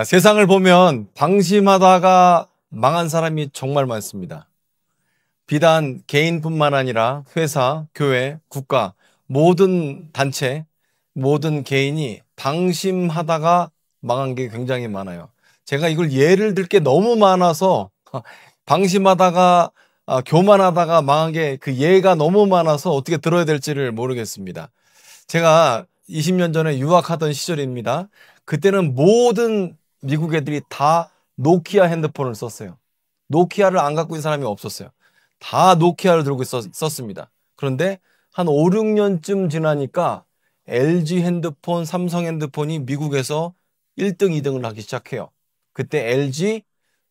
세상을 보면 방심하다가 망한 사람이 정말 많습니다. 비단 개인뿐만 아니라 회사, 교회, 국가, 모든 단체, 모든 개인이 방심하다가 망한 게 굉장히 많아요. 제가 이걸 예를 들 게 너무 많아서 방심하다가 교만하다가 망한 게 그 예가 너무 많아서 어떻게 들어야 될지를 모르겠습니다. 제가 20년 전에 유학하던 시절입니다. 그때는 모든 미국 애들이 다 노키아 핸드폰을 썼어요. 노키아를 안 갖고 있는 사람이 없었어요. 다 노키아를 들고 썼습니다. 그런데 한 5, 6년쯤 지나니까 LG 핸드폰, 삼성 핸드폰이 미국에서 1등, 2등을 하기 시작해요. 그때 LG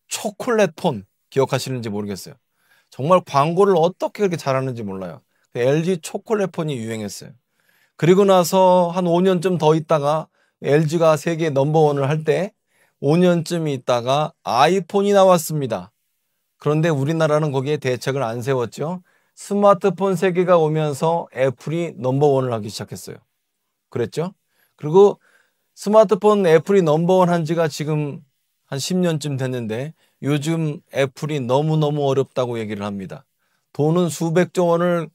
초콜릿 폰 기억하시는지 모르겠어요. 정말 광고를 어떻게 그렇게 잘하는지 몰라요. LG 초콜릿 폰이 유행했어요. 그리고 나서 한 5년쯤 더 있다가 LG가 세계 넘버원을 할 때 5년쯤 있다가 아이폰이 나왔습니다. 그런데 우리나라는 거기에 대책을 안 세웠죠. 스마트폰 세계가 오면서 애플이 넘버원을 하기 시작했어요. 그랬죠? 그리고 스마트폰 애플이 넘버원 한 지가 지금 한 10년쯤 됐는데 요즘 애플이 너무너무 어렵다고 얘기를 합니다. 돈은 수백조 원을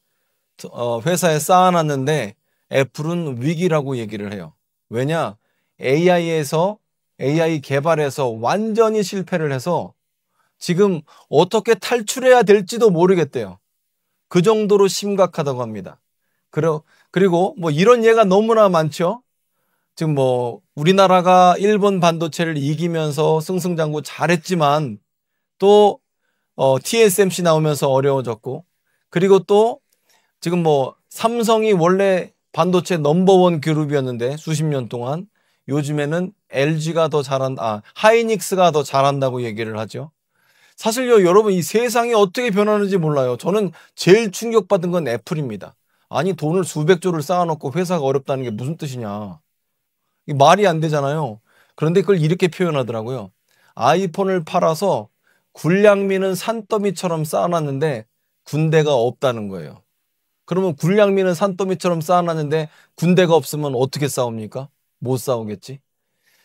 회사에 쌓아놨는데 애플은 위기라고 얘기를 해요. 왜냐? AI 개발에서 완전히 실패를 해서 지금 어떻게 탈출해야 될지도 모르겠대요. 그 정도로 심각하다고 합니다. 그리고 뭐 이런 예가 너무나 많죠. 지금 뭐 우리나라가 일본 반도체를 이기면서 승승장구 잘했지만 또 TSMC 나오면서 어려워졌고, 그리고 또 지금 뭐 삼성이 원래 반도체 넘버원 그룹이었는데 수십 년 동안 요즘에는 LG가 더 잘한다, 하이닉스가 더 잘한다고 얘기를 하죠. 사실요, 여러분, 이 세상이 어떻게 변하는지 몰라요. 저는 제일 충격받은 건 애플입니다. 아니, 돈을 수백조를 쌓아놓고 회사가 어렵다는 게 무슨 뜻이냐. 이게 말이 안 되잖아요. 그런데 그걸 이렇게 표현하더라고요. 아이폰을 팔아서 군량미는 산더미처럼 쌓아놨는데 군대가 없다는 거예요. 그러면 군량미는 산더미처럼 쌓아놨는데 군대가 없으면 어떻게 싸웁니까? 못 싸우겠지.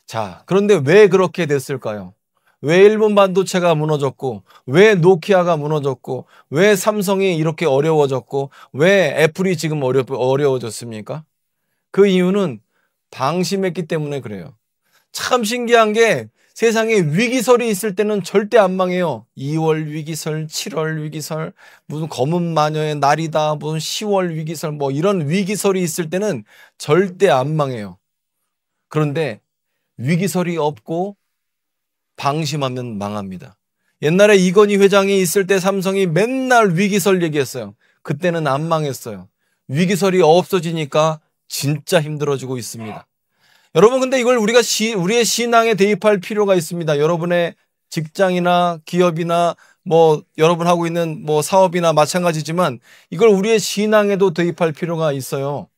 자, 그런데 왜 그렇게 됐을까요? 왜 일본 반도체가 무너졌고, 왜 노키아가 무너졌고, 왜 삼성이 이렇게 어려워졌고, 왜 애플이 지금 어려워졌습니까? 그 이유는 방심했기 때문에 그래요. 참 신기한 게 세상에 위기설이 있을 때는 절대 안 망해요. 2월 위기설, 7월 위기설, 무슨 검은 마녀의 날이다, 무슨 10월 위기설, 뭐 이런 위기설이 있을 때는 절대 안 망해요. 그런데 위기설이 없고 방심하면 망합니다. 옛날에 이건희 회장이 있을 때 삼성이 맨날 위기설 얘기했어요. 그때는 안 망했어요. 위기설이 없어지니까 진짜 힘들어지고 있습니다. 여러분, 근데 이걸 우리의 신앙에 대입할 필요가 있습니다. 여러분의 직장이나 기업이나 뭐 여러분 하고 있는 뭐 사업이나 마찬가지지만 이걸 우리의 신앙에도 대입할 필요가 있어요.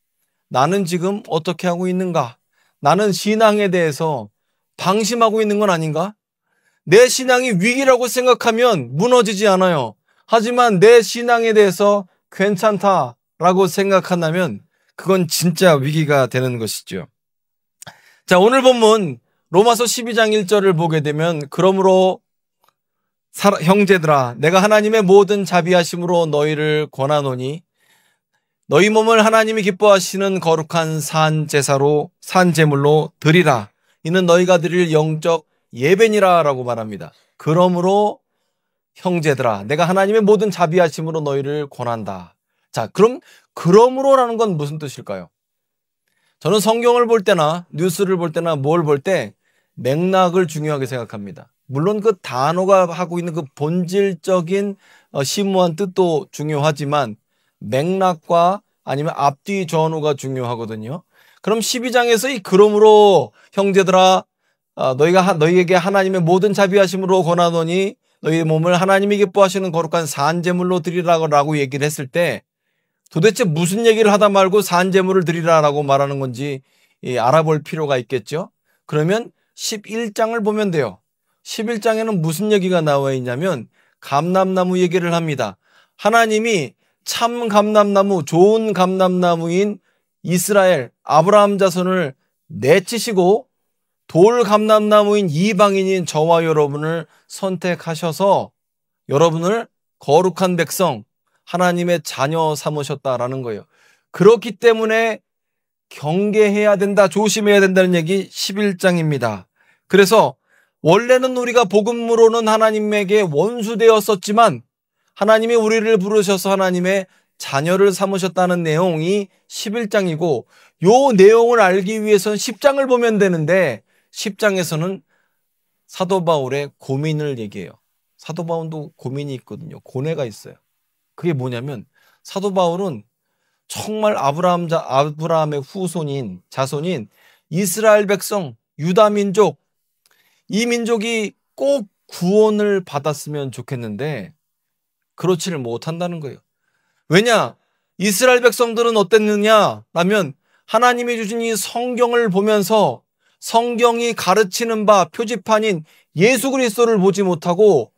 나는 지금 어떻게 하고 있는가? 나는 신앙에 대해서 방심하고 있는 건 아닌가? 내 신앙이 위기라고 생각하면 무너지지 않아요. 하지만 내 신앙에 대해서 괜찮다라고 생각한다면 그건 진짜 위기가 되는 것이죠. 자, 오늘 본문 로마서 12장 1절을 보게 되면 그러므로 형제들아 내가 하나님의 모든 자비하심으로 너희를 권하노니 너희 몸을 하나님이 기뻐하시는 거룩한 산 제물로 드리라. 이는 너희가 드릴 영적 예배니라 라고 말합니다. 그러므로 형제들아 내가 하나님의 모든 자비하심으로 너희를 권한다. 자, 그러므로라는 건 무슨 뜻일까요? 저는 성경을 볼 때나 뉴스를 볼 때나 뭘 볼 때 맥락을 중요하게 생각합니다. 물론 그 단어가 하고 있는 그 본질적인 심오한 뜻도 중요하지만 맥락과 아니면 앞뒤 전후가 중요하거든요. 그럼 12장에서 이 그러므로 형제들아 너희에게 하나님의 모든 자비하심으로 권하노니 너희 몸을 하나님이 기뻐하시는 거룩한 산제물로 드리라고 얘기를 했을 때 도대체 무슨 얘기를 하다 말고 산제물을 드리라라고 말하는 건지 알아볼 필요가 있겠죠. 그러면 11장을 보면 돼요. 11장에는 무슨 얘기가 나와 있냐면 감람나무 얘기를 합니다. 하나님이 참 감람나무, 좋은 감람나무인 이스라엘, 아브라함 자손을 내치시고 돌감람나무인 이방인인 저와 여러분을 선택하셔서 여러분을 거룩한 백성, 하나님의 자녀 삼으셨다라는 거예요. 그렇기 때문에 경계해야 된다, 조심해야 된다는 얘기 11장입니다. 그래서 원래는 우리가 복음으로는 하나님에게 원수되었었지만 하나님이 우리를 부르셔서 하나님의 자녀를 삼으셨다는 내용이 11장이고, 요 내용을 알기 위해서는 10장을 보면 되는데 10장에서는 사도 바울의 고민을 얘기해요. 사도 바울도 고민이 있거든요. 고뇌가 있어요. 그게 뭐냐면 사도 바울은 정말 아브라함의 자손인 이스라엘 백성, 유다 민족, 이 민족이 꼭 구원을 받았으면 좋겠는데 그렇지를 못한다는 거예요. 왜냐? 이스라엘 백성들은 어땠느냐 라면 하나님이 주신 이 성경을 보면서 성경이 가르치는 바 표지판인 예수 그리스도를 보지 못하고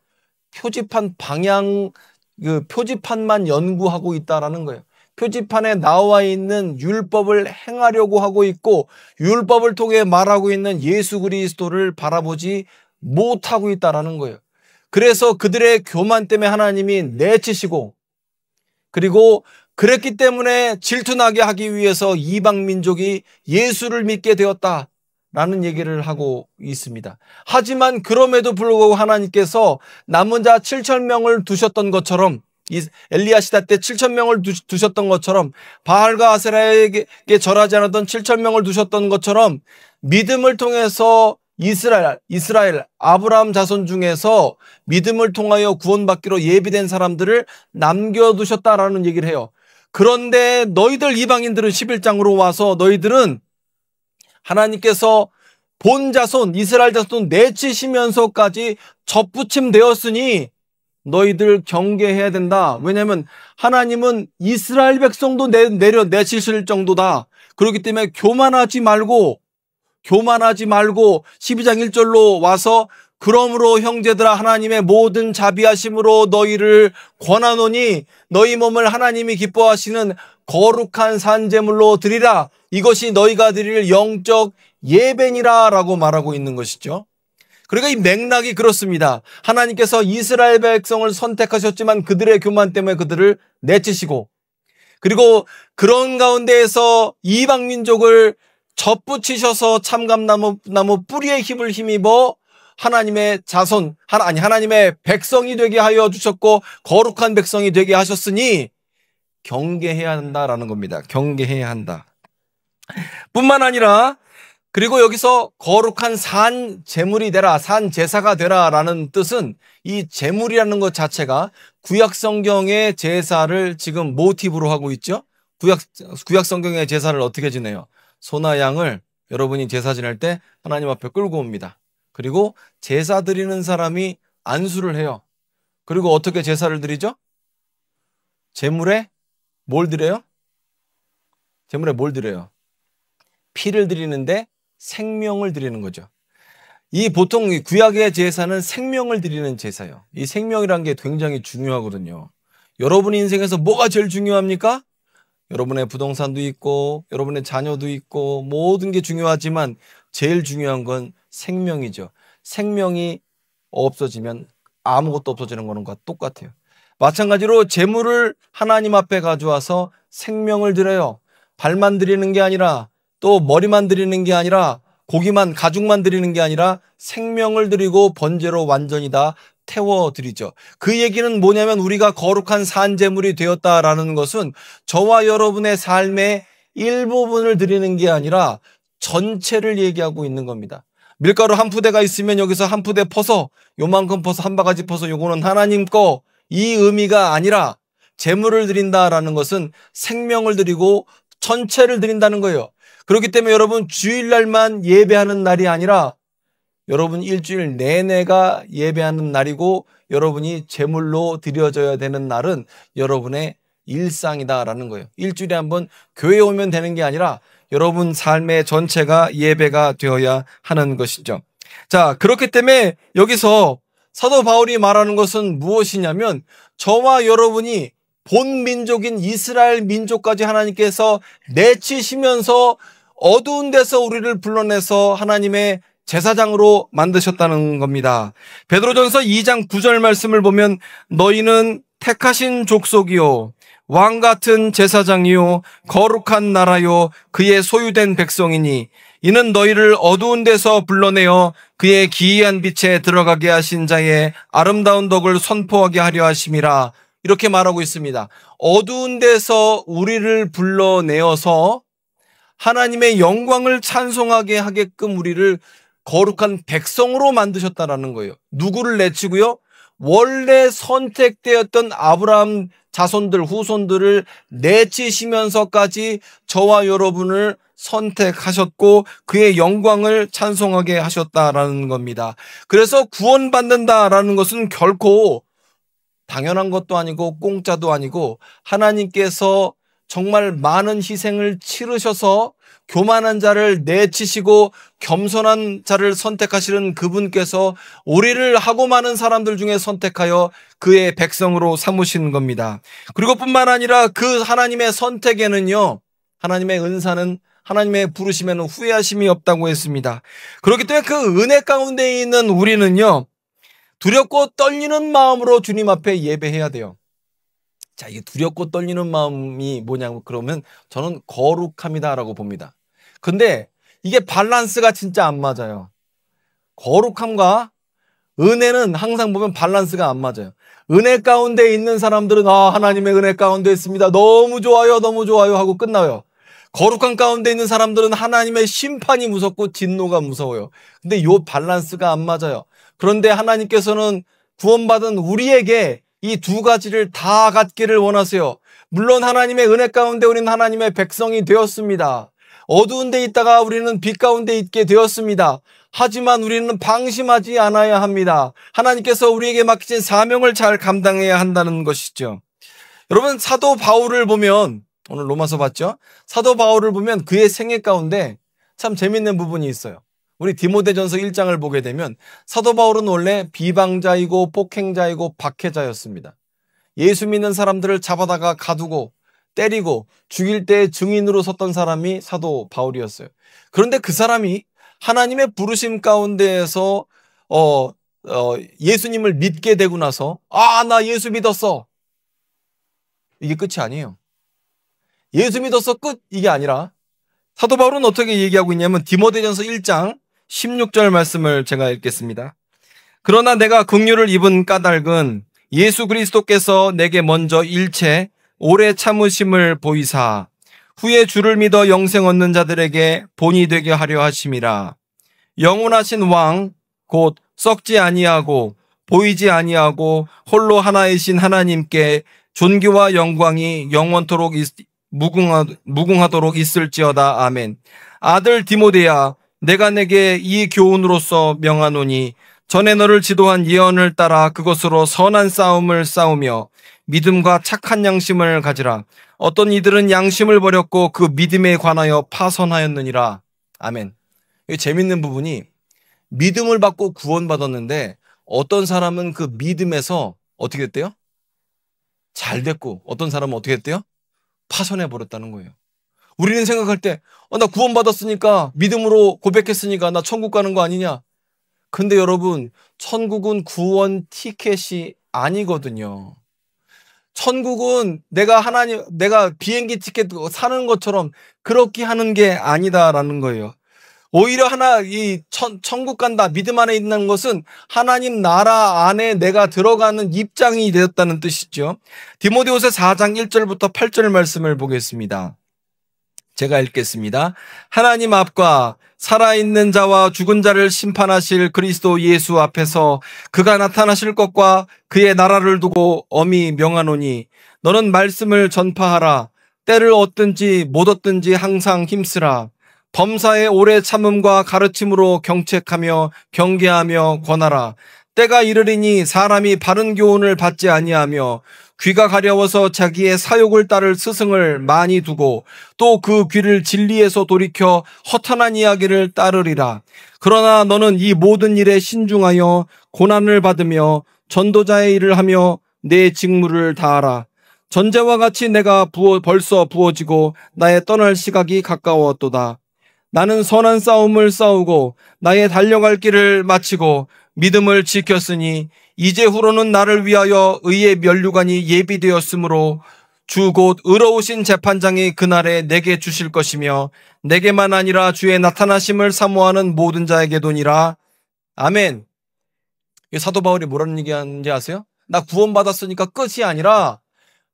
표지판만 연구하고 있다라는 거예요. 표지판에 나와 있는 율법을 행하려고 하고 있고 율법을 통해 말하고 있는 예수 그리스도를 바라보지 못하고 있다라는 거예요. 그래서 그들의 교만 때문에 하나님이 내치시고, 그리고 그랬기 때문에 질투나게 하기 위해서 이방 민족이 예수를 믿게 되었다라는 얘기를 하고 있습니다. 하지만 그럼에도 불구하고 하나님께서 남은 자 7,000명을 두셨던 것처럼, 엘리야 시대 때 7,000명을 두셨던 것처럼, 바알과 아세라에게 절하지 않았던 7,000명을 두셨던 것처럼 믿음을 통해서 이스라엘 아브라함 자손 중에서 믿음을 통하여 구원받기로 예비된 사람들을 남겨두셨다라는 얘기를 해요. 그런데 너희들 이방인들은 11장으로 와서 너희들은 하나님께서 본 자손 이스라엘 자손 내치시면서까지 접붙임 되었으니 너희들 경계해야 된다. 왜냐하면 하나님은 이스라엘 백성도 내치실 정도다. 그렇기 때문에 교만하지 말고 12장 1절로 와서 그러므로 형제들아 하나님의 모든 자비하심으로 너희를 권하노니 너희 몸을 하나님이 기뻐하시는 거룩한 산제물로 드리라. 이것이 너희가 드릴 영적 예배니라 라고 말하고 있는 것이죠. 그러니까 이 맥락이 그렇습니다. 하나님께서 이스라엘 백성을 선택하셨지만 그들의 교만 때문에 그들을 내치시고, 그리고 그런 가운데에서 이방 민족을 접붙이셔서 참감나무 뿌리에 힘을 힘입어 하나님의 자손, 하나님의 백성이 되게 하여 주셨고 거룩한 백성이 되게 하셨으니 경계해야 한다라는 겁니다. 경계해야 한다. 뿐만 아니라, 그리고 여기서 거룩한 산 제물이 되라, 산 제사가 되라라는 뜻은 이 제물이라는 것 자체가 구약 성경의 제사를 지금 모티브로 하고 있죠. 구약 성경의 제사를 어떻게 지내요? 소나 양을 여러분이 제사 지낼 때 하나님 앞에 끌고 옵니다. 그리고 제사 드리는 사람이 안수를 해요. 그리고 어떻게 제사를 드리죠? 제물에 뭘 드려요? 제물에 뭘 드려요? 피를 드리는데 생명을 드리는 거죠. 보통 구약의 제사는 생명을 드리는 제사예요. 이 생명이라는 게 굉장히 중요하거든요. 여러분 인생에서 뭐가 제일 중요합니까? 여러분의 부동산도 있고 여러분의 자녀도 있고 모든 게 중요하지만 제일 중요한 건 생명이죠. 생명이 없어지면 아무것도 없어지는 거는과 똑같아요. 마찬가지로 제물을 하나님 앞에 가져와서 생명을 드려요. 발만 드리는 게 아니라, 또 머리만 드리는 게 아니라, 가죽만 드리는 게 아니라 생명을 드리고 번제로 완전히 다 태워드리죠. 그 얘기는 뭐냐면 우리가 거룩한 산제물이 되었다라는 것은 저와 여러분의 삶의 일부분을 드리는 게 아니라 전체를 얘기하고 있는 겁니다. 밀가루 한 푸대가 있으면 여기서 한 푸대 퍼서, 요만큼 퍼서, 한 바가지 퍼서 요거는 하나님 거, 이 의미가 아니라 제물을 드린다라는 것은 생명을 드리고 전체를 드린다는 거예요. 그렇기 때문에 여러분 주일날만 예배하는 날이 아니라 여러분 일주일 내내가 예배하는 날이고, 여러분이 제물로 드려져야 되는 날은 여러분의 일상이다라는 거예요. 일주일에 한번 교회에 오면 되는 게 아니라 여러분 삶의 전체가 예배가 되어야 하는 것이죠. 자, 그렇기 때문에 여기서 사도 바울이 말하는 것은 무엇이냐면, 저와 여러분이 본 민족인 이스라엘 민족까지 하나님께서 내치시면서 어두운 데서 우리를 불러내서 하나님의 제사장으로 만드셨다는 겁니다. 베드로전서 2장 9절 말씀을 보면 너희는 택하신 족속이요 왕 같은 제사장이요 거룩한 나라요 그의 소유된 백성이니 이는 너희를 어두운 데서 불러내어 그의 기이한 빛에 들어가게 하신 자의 아름다운 덕을 선포하게 하려 하심이라. 이렇게 말하고 있습니다. 어두운 데서 우리를 불러내어서 하나님의 영광을 찬송하게 하게끔 우리를 거룩한 백성으로 만드셨다라는 거예요. 누구를 내치고요? 원래 선택되었던 아브라함 자손들, 후손들을 내치시면서까지 저와 여러분을 선택하셨고 그의 영광을 찬송하게 하셨다라는 겁니다. 그래서 구원받는다라는 것은 결코 당연한 것도 아니고 공짜도 아니고 하나님께서 정말 많은 희생을 치르셔서 교만한 자를 내치시고 겸손한 자를 선택하시는 그분께서 우리를 하고 많은 사람들 중에 선택하여 그의 백성으로 삼으신 겁니다. 그리고 뿐만 아니라 그 하나님의 선택에는요, 하나님의 은사는 하나님의 부르심에는 후회하심이 없다고 했습니다. 그렇기 때문에 그 은혜 가운데 있는 우리는요, 두렵고 떨리는 마음으로 주님 앞에 예배해야 돼요. 자, 이게 두렵고 떨리는 마음이 뭐냐고 그러면 저는 거룩함이다라고 봅니다. 근데 이게 밸런스가 진짜 안 맞아요. 거룩함과 은혜는 항상 보면 밸런스가 안 맞아요. 은혜 가운데 있는 사람들은 하나님의 은혜 가운데 있습니다. 너무 좋아요, 너무 좋아요 하고 끝나요. 거룩한 가운데 있는 사람들은 하나님의 심판이 무섭고 진노가 무서워요. 근데 이 밸런스가 안 맞아요. 그런데 하나님께서는 구원받은 우리에게 이 두 가지를 다 갖기를 원하세요. 물론 하나님의 은혜 가운데 우리는 하나님의 백성이 되었습니다. 어두운 데 있다가 우리는 빛 가운데 있게 되었습니다. 하지만 우리는 방심하지 않아야 합니다. 하나님께서 우리에게 맡기신 사명을 잘 감당해야 한다는 것이죠. 여러분, 사도 바울을 보면, 오늘 로마서 봤죠? 사도 바울을 보면 그의 생애 가운데 참 재밌는 부분이 있어요. 우리 디모데전서 1장을 보게 되면 사도 바울은 원래 비방자이고 폭행자이고 박해자였습니다. 예수 믿는 사람들을 잡아다가 가두고 때리고 죽일 때 증인으로 섰던 사람이 사도 바울이었어요. 그런데 그 사람이 하나님의 부르심 가운데에서 예수님을 믿게 되고 나서 나 예수 믿었어. 이게 끝이 아니에요. 예수 믿었어 끝 이게 아니라 사도 바울은 어떻게 얘기하고 있냐면 디모데전서 1장 16절 말씀을 제가 읽겠습니다. 그러나 내가 긍휼을 입은 까닭은 예수 그리스도께서 내게 먼저 일체 오래 참으심을 보이사 후에 주를 믿어 영생 얻는 자들에게 본이 되게 하려 하심이라. 영원하신 왕 곧 썩지 아니하고 보이지 아니하고 홀로 하나이신 하나님께 존귀와 영광이 영원토록 무궁하도록 있을지어다. 아멘. 아들 디모데야, 내가 내게 이 교훈으로서 명하노니 전에 너를 지도한 예언을 따라 그것으로 선한 싸움을 싸우며 믿음과 착한 양심을 가지라. 어떤 이들은 양심을 버렸고 그 믿음에 관하여 파선하였느니라. 아멘. 이게 재밌는 부분이 믿음을 받고 구원받았는데 어떤 사람은 그 믿음에서 어떻게 됐대요? 잘 됐고 어떤 사람은 어떻게 됐대요? 파선해버렸다는 거예요. 우리는 생각할 때 나 구원받았으니까 믿음으로 고백했으니까 나 천국 가는 거 아니냐. 근데 여러분, 천국은 구원 티켓이 아니거든요. 천국은 내가 비행기 티켓 사는 것처럼 그렇게 하는 게 아니다라는 거예요. 오히려 천국 간다, 믿음 안에 있는 것은 하나님 나라 안에 내가 들어가는 입장이 되었다는 뜻이죠. 디모데후서 4장 1절부터 8절 말씀을 보겠습니다. 제가 읽겠습니다. 하나님 앞과 살아있는 자와 죽은 자를 심판하실 그리스도 예수 앞에서 그가 나타나실 것과 그의 나라를 두고 엄히 명하노니 너는 말씀을 전파하라. 때를 얻든지 못 얻든지 항상 힘쓰라. 범사의 오래 참음과 가르침으로 경책하며 경계하며 권하라. 때가 이르리니 사람이 바른 교훈을 받지 아니하며 귀가 가려워서 자기의 사욕을 따를 스승을 많이 두고 또 그 귀를 진리에서 돌이켜 허탄한 이야기를 따르리라. 그러나 너는 이 모든 일에 신중하여 고난을 받으며 전도자의 일을 하며 내 직무를 다하라. 전제와 같이 내가 벌써 부어지고 나의 떠날 시각이 가까웠도다. 나는 선한 싸움을 싸우고 나의 달려갈 길을 마치고 믿음을 지켰으니 이제후로는 나를 위하여 의의 면류관이 예비되었으므로 주 곧 의로우신 재판장이 그날에 내게 주실 것이며 내게만 아니라 주의 나타나심을 사모하는 모든 자에게도니라. 아멘. 사도 바울이 뭐라는 얘기하는지 아세요? 나 구원받았으니까 끝이 아니라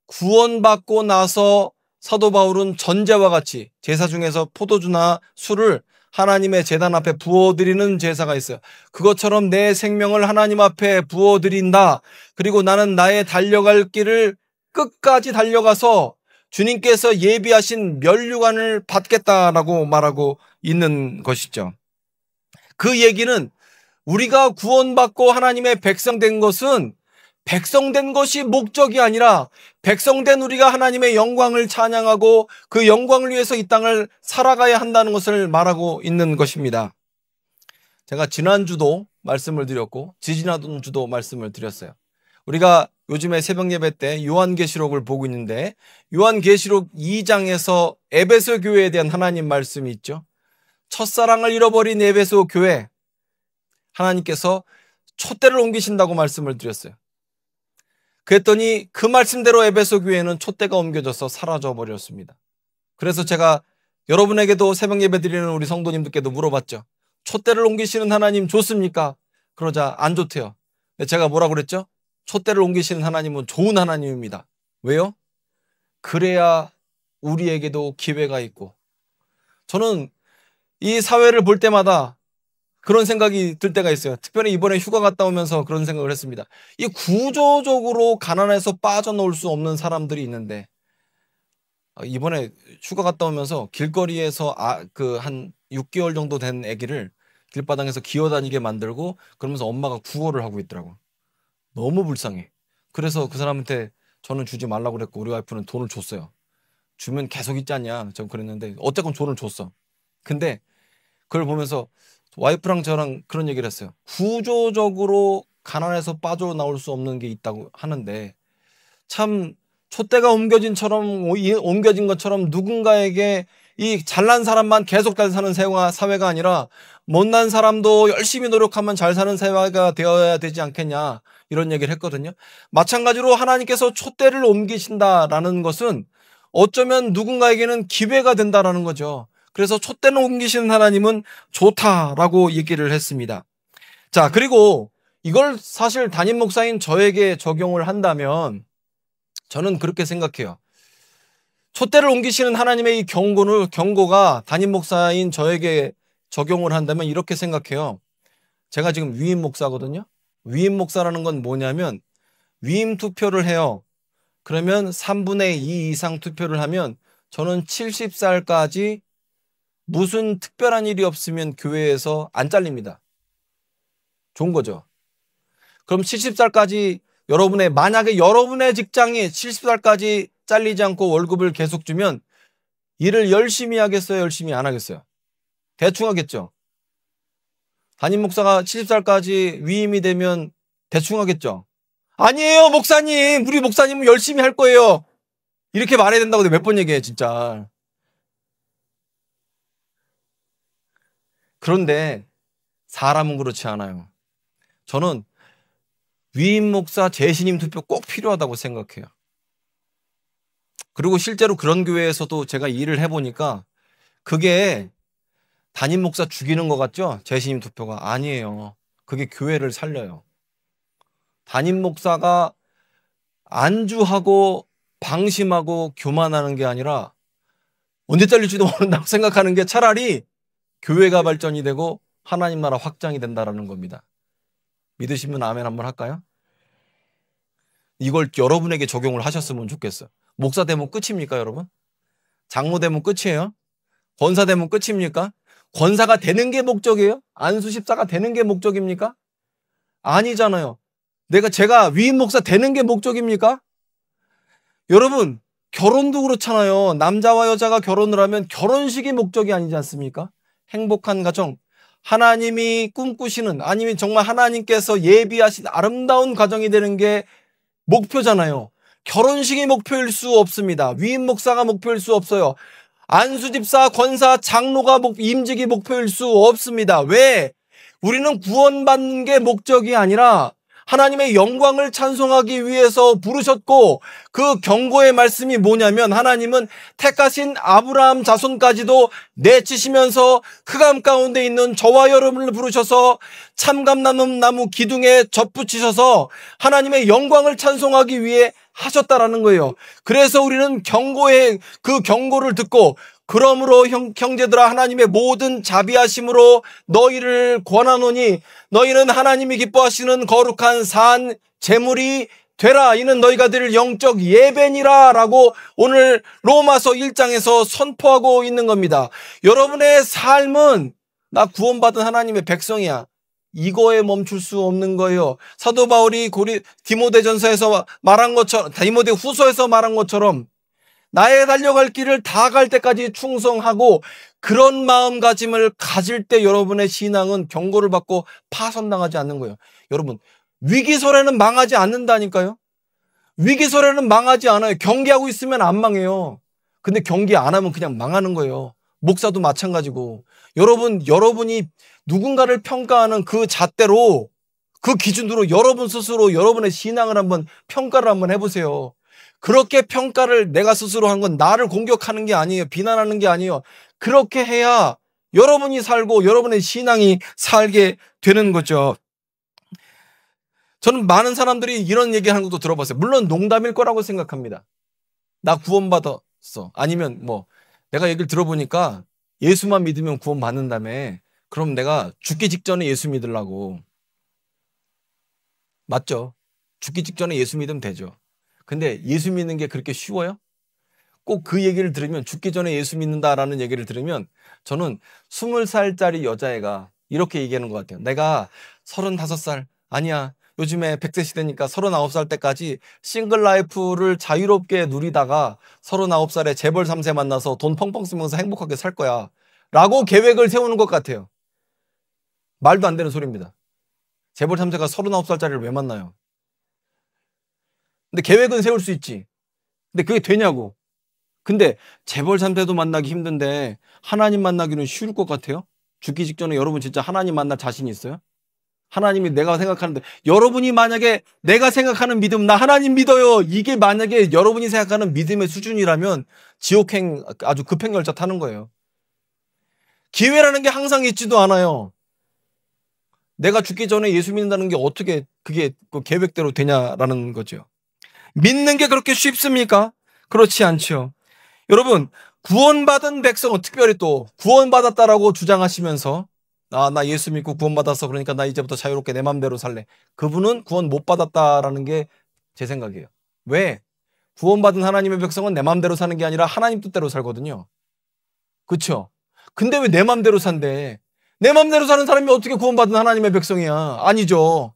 구원받고 나서 사도 바울은 전제와 같이 제사 중에서 포도주나 술을 하나님의 제단 앞에 부어드리는 제사가 있어요. 그것처럼 내 생명을 하나님 앞에 부어드린다. 그리고 나는 나의 달려갈 길을 끝까지 달려가서 주님께서 예비하신 면류관을 받겠다라고 말하고 있는 것이죠. 그 얘기는 우리가 구원받고 하나님의 백성 된 것은 백성된 것이 목적이 아니라 백성된 우리가 하나님의 영광을 찬양하고 그 영광을 위해서 이 땅을 살아가야 한다는 것을 말하고 있는 것입니다. 제가 지난주도 말씀을 드렸고 지지난 주도 말씀을 드렸어요. 우리가 요즘에 새벽 예배 때 요한계시록을 보고 있는데 요한계시록 2장에서 에베소 교회에 대한 하나님 말씀이 있죠. 첫사랑을 잃어버린 에베소 교회, 하나님께서 촛대를 옮기신다고 말씀을 드렸어요. 그랬더니 그 말씀대로 에베소 교회는 촛대가 옮겨져서 사라져 버렸습니다. 그래서 제가 여러분에게도 새벽 예배 드리는 우리 성도님들께도 물어봤죠. 촛대를 옮기시는 하나님 좋습니까? 그러자 안 좋대요. 제가 뭐라고 그랬죠? 촛대를 옮기시는 하나님은 좋은 하나님입니다. 왜요? 그래야 우리에게도 기회가 있고. 저는 이 사회를 볼 때마다 그런 생각이 들 때가 있어요. 특별히 이번에 휴가 갔다 오면서 그런 생각을 했습니다. 이 구조적으로 가난해서 빠져나올 수 없는 사람들이 있는데 이번에 휴가 갔다 오면서 길거리에서 한 6개월 정도 된 아기를 길바닥에서 기어다니게 만들고 그러면서 엄마가 구걸을 하고 있더라고. 너무 불쌍해. 그래서 그 사람한테 저는 주지 말라고 그랬고 우리 와이프는 돈을 줬어요. 주면 계속 있지 않냐. 전 그랬는데 어쨌건 돈을 줬어. 근데 그걸 보면서 와이프랑 저랑 그런 얘기를 했어요. 구조적으로 가난해서 빠져나올 수 없는 게 있다고 하는데 참 촛대가 옮겨진 것처럼 누군가에게 이 잘난 사람만 계속 잘 사는 사회가 아니라 못난 사람도 열심히 노력하면 잘 사는 사회가 되어야 되지 않겠냐 이런 얘기를 했거든요. 마찬가지로 하나님께서 촛대를 옮기신다라는 것은 어쩌면 누군가에게는 기회가 된다라는 거죠. 그래서 촛대를 옮기시는 하나님은 좋다라고 얘기를 했습니다. 자, 그리고 이걸 사실 담임 목사인 저에게 적용을 한다면 저는 그렇게 생각해요. 촛대를 옮기시는 하나님의 이 경고가 담임 목사인 저에게 적용을 한다면 이렇게 생각해요. 제가 지금 위임 목사거든요. 위임 목사라는 건 뭐냐면 위임 투표를 해요. 그러면 3분의 2 이상 투표를 하면 저는 70살까지 무슨 특별한 일이 없으면 교회에서 안 잘립니다. 좋은 거죠. 그럼 70살까지 만약에 여러분의 직장이 70살까지 잘리지 않고 월급을 계속 주면 일을 열심히 하겠어요? 열심히 안 하겠어요? 대충 하겠죠. 담임 목사가 70살까지 위임이 되면 대충 하겠죠. 아니에요, 목사님. 우리 목사님은 열심히 할 거예요. 이렇게 말해야 된다고 몇 번 얘기해, 진짜. 그런데 사람은 그렇지 않아요. 저는 위임 목사 재신임 투표 꼭 필요하다고 생각해요. 그리고 실제로 그런 교회에서도 제가 일을 해보니까 그게 담임 목사 죽이는 것 같죠? 재신임 투표가 아니에요. 그게 교회를 살려요. 담임 목사가 안주하고 방심하고 교만하는 게 아니라 언제 잘릴지도 모른다고 생각하는 게 차라리 교회가 발전이 되고 하나님 나라 확장이 된다는 겁니다. 믿으시면 아멘 한번 할까요? 이걸 여러분에게 적용을 하셨으면 좋겠어요. 목사 되면 끝입니까, 여러분? 장로 되면 끝이에요? 권사 되면 끝입니까? 권사가 되는 게 목적이에요? 안수십사가 되는 게 목적입니까? 아니잖아요. 제가 위임 목사 되는 게 목적입니까? 여러분, 결혼도 그렇잖아요. 남자와 여자가 결혼을 하면 결혼식이 목적이 아니지 않습니까? 행복한 가정, 하나님이 꿈꾸시는, 아니면 정말 하나님께서 예비하신 아름다운 가정이 되는 게 목표잖아요. 결혼식이 목표일 수 없습니다. 위임 목사가 목표일 수 없어요. 안수 집사, 권사, 장로가 임직이 목표일 수 없습니다. 왜? 우리는 구원받는 게 목적이 아니라 하나님의 영광을 찬송하기 위해서 부르셨고, 그 경고의 말씀이 뭐냐면 하나님은 택하신 아브라함 자손까지도 내치시면서 흑암 가운데 있는 저와 여러분을 부르셔서 참감나무 기둥에 접붙이셔서 하나님의 영광을 찬송하기 위해 하셨다라는 거예요. 그래서 우리는 그 경고를 듣고, 그러므로 형제들아 하나님의 모든 자비하심으로 너희를 권하노니 너희는 하나님이 기뻐하시는 거룩한 산 제물이 되라. 이는 너희가 드릴 영적 예배니라 라고 오늘 로마서 1장에서 선포하고 있는 겁니다. 여러분의 삶은 나 구원받은 하나님의 백성이야, 이거에 멈출 수 없는 거예요. 사도 바울이 디모데후서에서 말한 것처럼 나의 달려갈 길을 다 갈 때까지 충성하고, 그런 마음가짐을 가질 때 여러분의 신앙은 경고를 받고 파손당하지 않는 거예요. 여러분, 위기설에는 망하지 않는다니까요. 위기설에는 망하지 않아요. 경계하고 있으면 안 망해요. 근데 경계 안 하면 그냥 망하는 거예요. 목사도 마찬가지고. 여러분이 누군가를 평가하는 그 잣대로, 그 기준으로 여러분 스스로 여러분의 신앙을 평가를 한번 해보세요. 그렇게 평가를 내가 스스로 한 건 나를 공격하는 게 아니에요. 비난하는 게 아니에요. 그렇게 해야 여러분이 살고 여러분의 신앙이 살게 되는 거죠. 저는 많은 사람들이 이런 얘기하는 것도 들어봤어요. 물론 농담일 거라고 생각합니다. 나 구원받았어. 아니면 내가 얘기를 들어보니까 예수만 믿으면 구원받는다며. 그럼 내가 죽기 직전에 예수 믿으려고. 맞죠? 죽기 직전에 예수 믿으면 되죠. 근데 예수 믿는 게 그렇게 쉬워요? 꼭 그 얘기를 들으면, 죽기 전에 예수 믿는다라는 얘기를 들으면 저는 20살짜리 여자애가 이렇게 얘기하는 것 같아요. 내가 35살, 아니야, 요즘에 100세 시대니까 39살 때까지 싱글 라이프를 자유롭게 누리다가 39살에 재벌 3세 만나서 돈 펑펑 쓰면서 행복하게 살 거야 라고 계획을 세우는 것 같아요. 말도 안 되는 소리입니다. 재벌 3세가 39살짜리를 왜 만나요? 근데 계획은 세울 수 있지. 근데 그게 되냐고. 근데 재벌 3세도 만나기 힘든데 하나님 만나기는 쉬울 것 같아요? 죽기 직전에 여러분 진짜 하나님 만날 자신 있어요? 하나님이 내가 생각하는데, 여러분이 만약에 내가 생각하는 믿음, 나 하나님 믿어요, 이게 만약에 여러분이 생각하는 믿음의 수준이라면 지옥행 아주 급행열차 타는 거예요. 기회라는 게 항상 있지도 않아요. 내가 죽기 전에 예수 믿는다는 게 어떻게 그게 그 계획대로 되냐라는 거죠. 믿는 게 그렇게 쉽습니까? 그렇지 않죠. 여러분, 구원받은 백성은 특별히 또 구원받았다라고 주장하시면서 나 예수 믿고 구원받았어, 그러니까 나 이제부터 자유롭게 내 맘대로 살래. 그분은 구원 못 받았다라는 게 제 생각이에요. 왜? 구원받은 하나님의 백성은 내 맘대로 사는 게 아니라 하나님 뜻대로 살거든요. 그렇죠? 근데 왜 내 맘대로 산대? 내 맘대로 사는 사람이 어떻게 구원받은 하나님의 백성이야? 아니죠.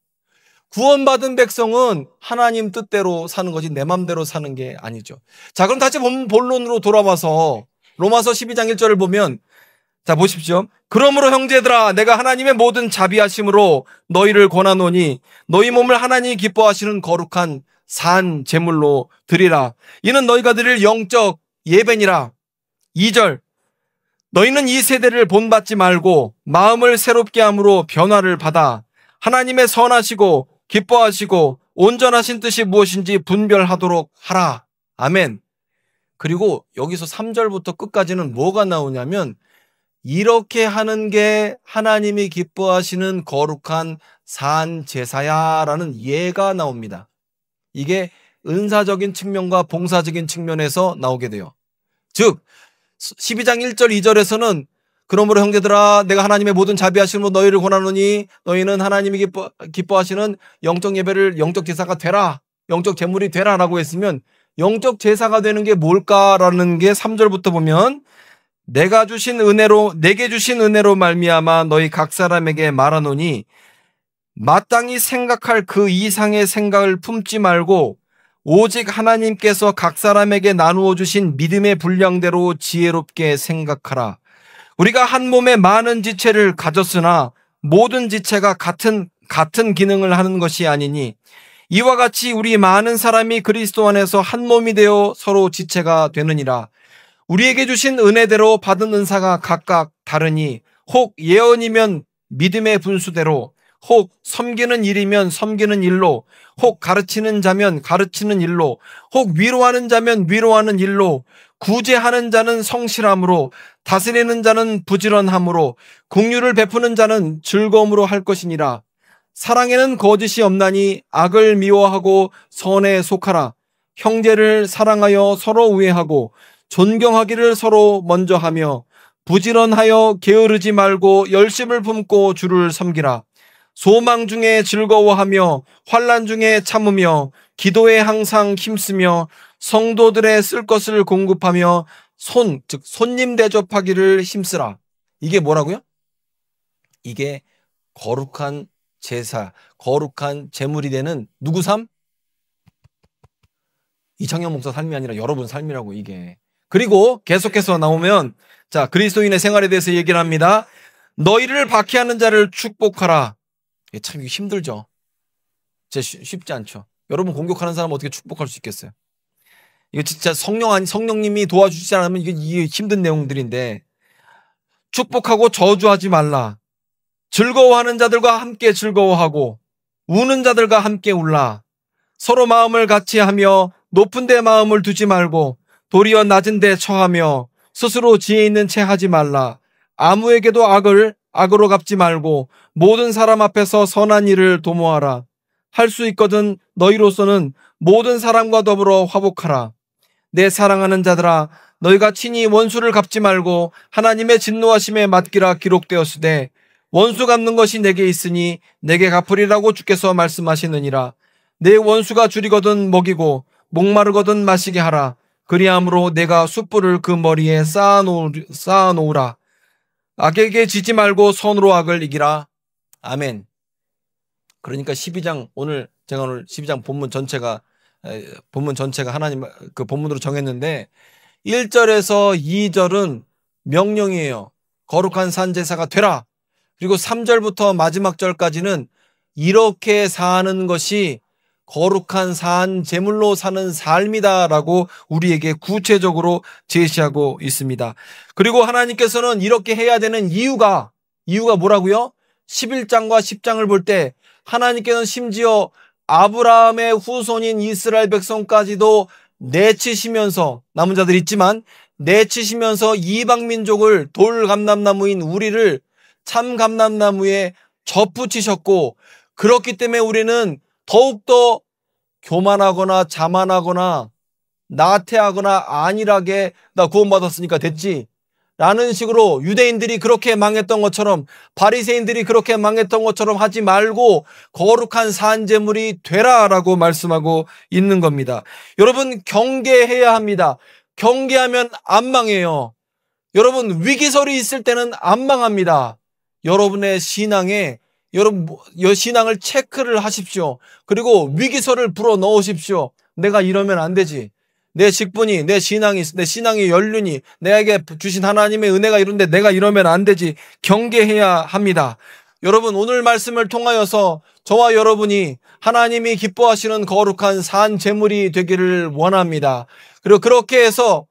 구원받은 백성은 하나님 뜻대로 사는 거지 내 맘대로 사는 게 아니죠. 자, 그럼 다시 본론으로 돌아와서 로마서 12장 1절을 보면, 자, 보십시오. 그러므로 형제들아, 내가 하나님의 모든 자비하심으로 너희를 권하노니 너희 몸을 하나님이 기뻐하시는 거룩한 산 제물로 드리라. 이는 너희가 드릴 영적 예배니라. 2절, 너희는 이 세대를 본받지 말고 마음을 새롭게 함으로 변화를 받아 하나님의 선하시고 기뻐하시고 온전하신 뜻이 무엇인지 분별하도록 하라. 아멘. 그리고 여기서 3절부터 끝까지는 뭐가 나오냐면, 이렇게 하는 게 하나님이 기뻐하시는 거룩한 산 제사야 라는 예가 나옵니다. 이게 은사적인 측면과 봉사적인 측면에서 나오게 돼요. 즉 12장 1절 2절에서는 그러므로 형제들아, 내가 하나님의 모든 자비하심으로 너희를 권하노니 너희는 하나님이 기뻐하시는 영적 예배를, 영적 제사가 되라, 영적 제물이 되라 라고 했으면, 영적 제사가 되는 게 뭘까라는 게 3절부터 보면, 내게 주신 은혜로 말미암아 너희 각 사람에게 말하노니 마땅히 생각할 그 이상의 생각을 품지 말고 오직 하나님께서 각 사람에게 나누어 주신 믿음의 분량대로 지혜롭게 생각하라. 우리가 한 몸에 많은 지체를 가졌으나 모든 지체가 같은 기능을 하는 것이 아니니 이와 같이 우리 많은 사람이 그리스도 안에서 한 몸이 되어 서로 지체가 되느니라. 우리에게 주신 은혜대로 받은 은사가 각각 다르니 혹 예언이면 믿음의 분수대로, 혹 섬기는 일이면 섬기는 일로, 혹 가르치는 자면 가르치는 일로, 혹 위로하는 자면 위로하는 일로, 구제하는 자는 성실함으로, 다스리는 자는 부지런함으로, 긍휼을 베푸는 자는 즐거움으로 할 것이니라. 사랑에는 거짓이 없나니 악을 미워하고 선에 속하라. 형제를 사랑하여 서로 우애하고 존경하기를 서로 먼저 하며 부지런하여 게으르지 말고 열심을 품고 주를 섬기라. 소망 중에 즐거워하며 환난 중에 참으며 기도에 항상 힘쓰며 성도들의 쓸 것을 공급하며 즉 손님 대접하기를 힘쓰라. 이게 뭐라고요? 이게 거룩한 제사, 거룩한 제물이 되는 누구 삶? 이창현 목사 삶이 아니라 여러분 삶이라고 이게. 그리고 계속해서 나오면 자, 그리스도인의 생활에 대해서 얘기를 합니다. 너희를 박해하는 자를 축복하라. 이게 참 힘들죠. 진짜 쉽지 않죠. 여러분 공격하는 사람 어떻게 축복할 수 있겠어요? 이거 진짜 성령님이 도와주시지 않으면 이게 힘든 내용들인데, 축복하고 저주하지 말라. 즐거워하는 자들과 함께 즐거워하고 우는 자들과 함께 울라. 서로 마음을 같이 하며 높은 데 마음을 두지 말고 도리어 낮은 데 처하며 스스로 지혜 있는 채 하지 말라. 아무에게도 악을 악으로 갚지 말고 모든 사람 앞에서 선한 일을 도모하라. 할 수 있거든 너희로서는 모든 사람과 더불어 화목하라. 내 사랑하는 자들아, 너희가 친히 원수를 갚지 말고 하나님의 진노하심에 맡기라. 기록되었으되 원수 갚는 것이 내게 있으니 내게 갚으리라고 주께서 말씀하시느니라. 내 원수가 줄이거든 먹이고 목마르거든 마시게 하라. 그리함으로 내가 숯불을 그 머리에 쌓아놓으라. 악에게 지지 말고 선으로 악을 이기라. 아멘. 그러니까 12장, 제가 오늘 12장 본문 전체가 하나님 그 본문으로 정했는데 1절에서 2절은 명령이에요. 거룩한 산 제사가 되라. 그리고 3절부터 마지막 절까지는 이렇게 사는 것이 거룩한 산 제물로 사는 삶이다라고 우리에게 구체적으로 제시하고 있습니다. 그리고 하나님께서는 이렇게 해야 되는 이유가 뭐라고요? 11장과 10장을 볼 때 하나님께서는 심지어 아브라함의 후손인 이스라엘 백성까지도 내치시면서, 남은 자들 있지만 내치시면서 이방 민족을 돌 감람나무인 우리를 참 감람나무에 접붙이셨고, 그렇기 때문에 우리는 더욱더 교만하거나 자만하거나 나태하거나 안일하게 나 구원받았으니까 됐지 라는 식으로 유대인들이 그렇게 망했던 것처럼, 바리새인들이 그렇게 망했던 것처럼 하지 말고 거룩한 산제물이 되라라고 말씀하고 있는 겁니다. 여러분, 경계해야 합니다. 경계하면 안 망해요. 여러분, 위기설이 있을 때는 안 망합니다. 여러분의 신앙을 체크를 하십시오. 그리고 위기설을 불어 넣으십시오. 내가 이러면 안 되지. 내 직분이, 내 신앙의 연륜이, 내게 주신 하나님의 은혜가 이런데 내가 이러면 안 되지. 경계해야 합니다. 여러분, 오늘 말씀을 통하여서 저와 여러분이 하나님이 기뻐하시는 거룩한 산 제물이 되기를 원합니다. 그리고 그렇게 해서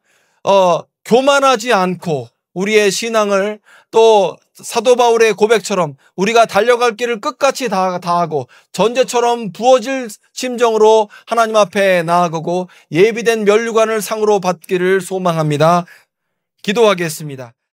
교만하지 않고 우리의 신앙을, 또 사도 바울의 고백처럼 우리가 달려갈 길을 끝까지 다하고 전제처럼 부어질 심정으로 하나님 앞에 나아가고 예비된 면류관을 상으로 받기를 소망합니다. 기도하겠습니다.